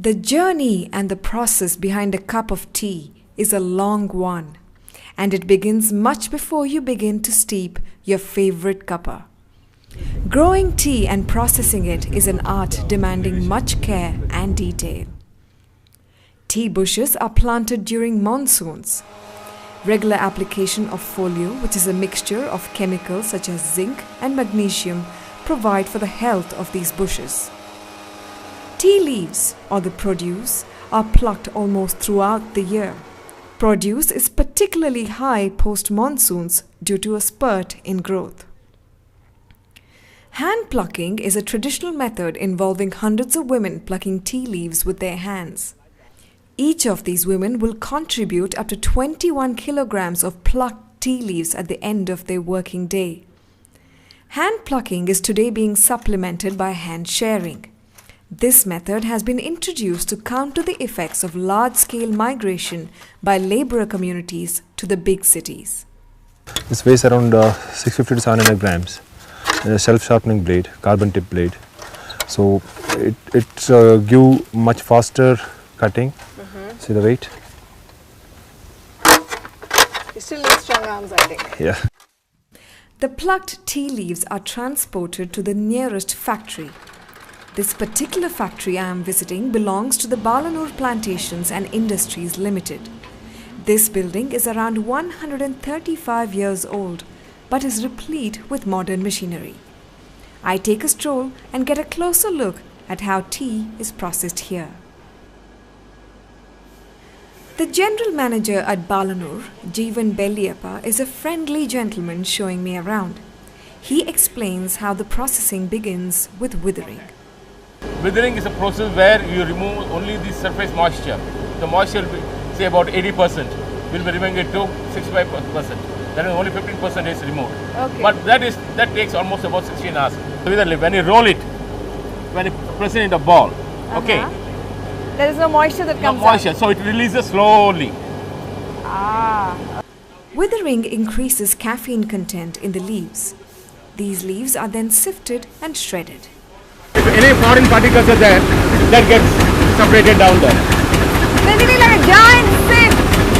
The journey and the process behind a cup of tea is a long one, and it begins much before you begin to steep your favorite cuppa. Growing tea and processing it is an art demanding much care and detail. Tea bushes are planted during monsoons. Regular application of folio, which is a mixture of chemicals such as zinc and magnesium, provide for the health of these bushes. Tea leaves, or the produce, are plucked almost throughout the year. Produce is particularly high post-monsoons due to a spurt in growth. Hand plucking is a traditional method involving hundreds of women plucking tea leaves with their hands. Each of these women will contribute up to 21 kilograms of plucked tea leaves at the end of their working day. Hand plucking is today being supplemented by hand sharing. This method has been introduced to counter the effects of large-scale migration by labourer communities to the big cities. This weighs around 650 to 700 grams. A self-sharpening blade, carbon tip blade. So it give much faster cutting. See the weight? You still need strong arms, I think. Yeah. The plucked tea leaves are transported to the nearest factory. This particular factory I am visiting belongs to the Balanur Plantations and Industries Limited. This building is around 135 years old, but is replete with modern machinery. I take a stroll and get a closer look at how tea is processed here. The general manager at Balanur, Jeevan Belliyappa, is a friendly gentleman showing me around. He explains how the processing begins with withering. Withering is a process where you remove only the surface moisture. The moisture will be, say, about 80%. We'll be removing it to 65%. Then only 15% is removed. Okay. But that takes almost about 16 hours. When you roll it, when you press it in the ball, okay. There is no moisture that comes moisture, so it releases slowly. Withering increases caffeine content in the leaves. These leaves are then sifted and shredded. If any foreign particles are there, that gets separated down there. Basically like a giant sieve.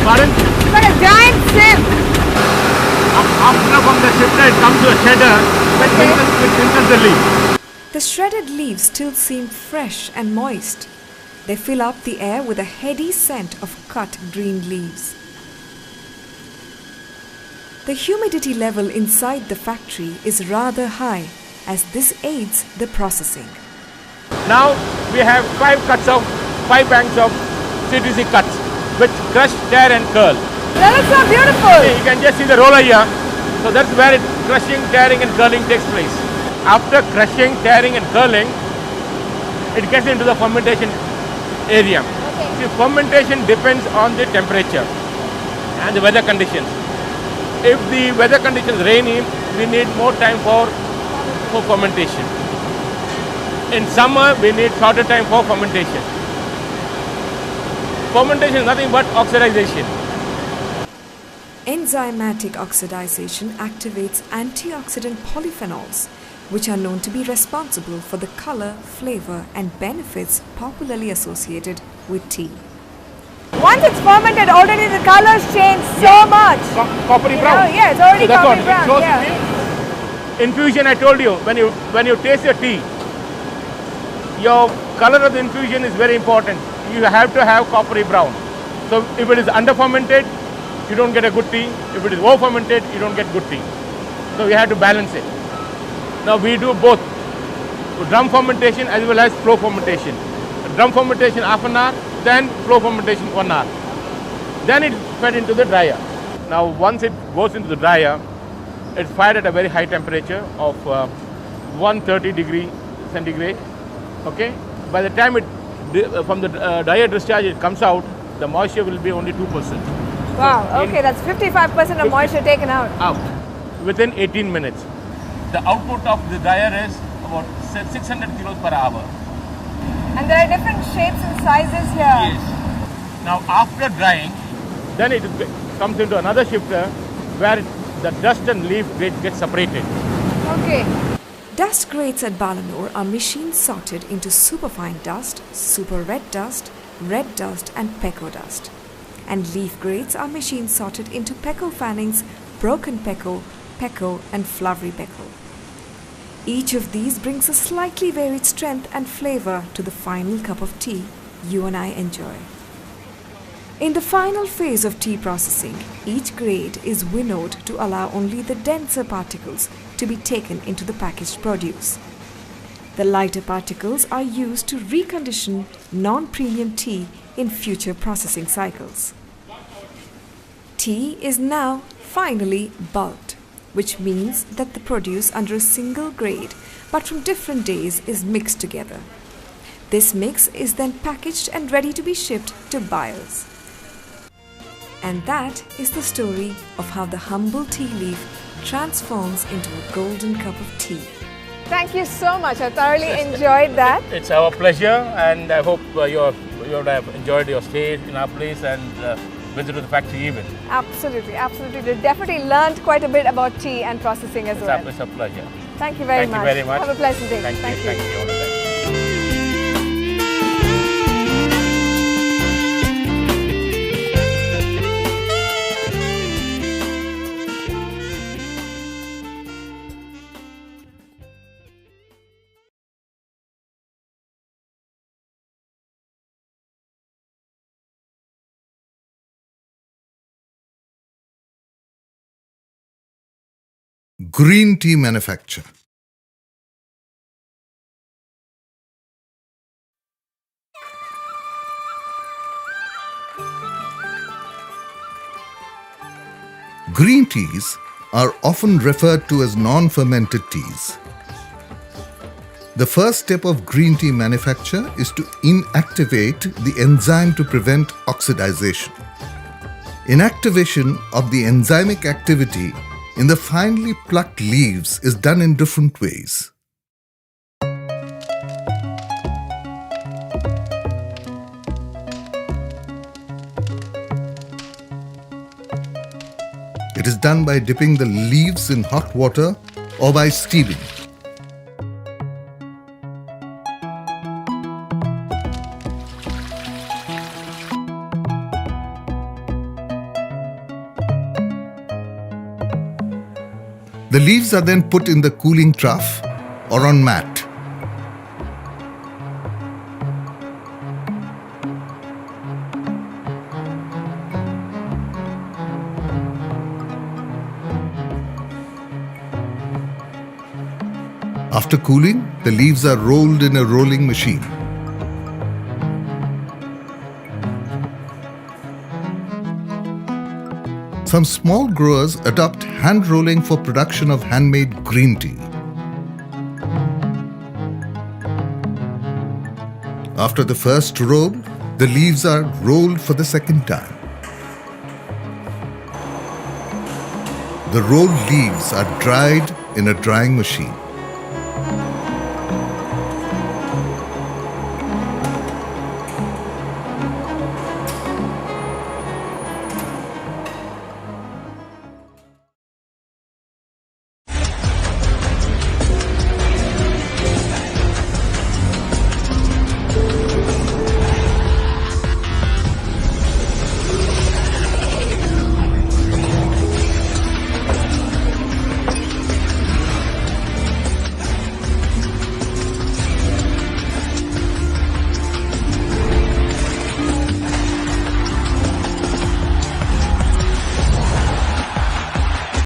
Pardon? Like a giant sieve. After from the shifter, it comes to a shredder, which rinses the leaf. The shredded leaves still seem fresh and moist. They fill up the air with a heady scent of cut green leaves. The humidity level inside the factory is rather high, as this aids the processing. Now we have 5 banks of CTC cuts, which crush, tear and curl. That looks so beautiful. You can just see the roller here. So that's where crushing, tearing and curling takes place. After crushing, tearing and curling, it gets into the fermentation area. Okay. See, fermentation depends on the temperature and the weather conditions. If the weather conditions rainy, we need more time for fermentation. In summer, we need shorter time for fermentation. Fermentation is nothing but oxidization. Enzymatic oxidization activates antioxidant polyphenols, which are known to be responsible for the color, flavor, and benefits popularly associated with tea. Once it's fermented, already the colors change so much. Coppery brown. Yeah, it's already So that's coppery what brown. it shows Yeah. Infusion, I told you, when you taste your tea, your color of the infusion is very important. You have to have coppery brown. So if it is under fermented, you don't get a good tea. If it is over fermented, you don't get good tea. So we have to balance it. Now we do both drum fermentation as well as flow fermentation. Drum fermentation half an hour, then flow fermentation 1 hour. Then it's fed into the dryer. Now once it goes into the dryer, it's fired at a very high temperature of 130 degree centigrade. Okay. By the time from the dryer discharge it comes out, the moisture will be only 2%. Wow, okay, that's 55% of moisture taken out. Within 18 minutes. The output of the dryer is about 600 kilos per hour. And there are different shapes and sizes here. Yes. Now after drying, then it comes into another shifter where the dust and leaf gets separated. Okay. Dust grades at Balanur are machine sorted into superfine dust, super red dust, and peco dust. And leaf grades are machine sorted into peco fannings, broken peco, and flowery peco. Each of these brings a slightly varied strength and flavor to the final cup of tea you and I enjoy. In the final phase of tea processing, each grade is winnowed to allow only the denser particles to be taken into the packaged produce. The lighter particles are used to recondition non-premium tea in future processing cycles. Tea is now finally bulked, which means that the produce under a single grade but from different days is mixed together. This mix is then packaged and ready to be shipped to buyers. And that is the story of how the humble tea leaf transforms into a golden cup of tea. Thank you so much. I thoroughly enjoyed that. It's our pleasure, and I hope you would have enjoyed your stay in our place and visited the factory even. Absolutely, absolutely. We definitely learned quite a bit about tea and processing as well. It's a pleasure. Thank you very much. Thank you very much. Have a pleasant day. Thank you. Thank you. All the best. Green tea manufacture. Green teas are often referred to as non-fermented teas. The first step of green tea manufacture is to inactivate the enzyme to prevent oxidization. Inactivation of the enzymic activity in the finely plucked leaves is done in different ways. It is done by dipping the leaves in hot water or by steaming. The leaves are then put in the cooling trough or on mat. After cooling, the leaves are rolled in a rolling machine. Some small growers adopt hand rolling for production of handmade green tea. After the first roll, the leaves are rolled for the second time. The rolled leaves are dried in a drying machine.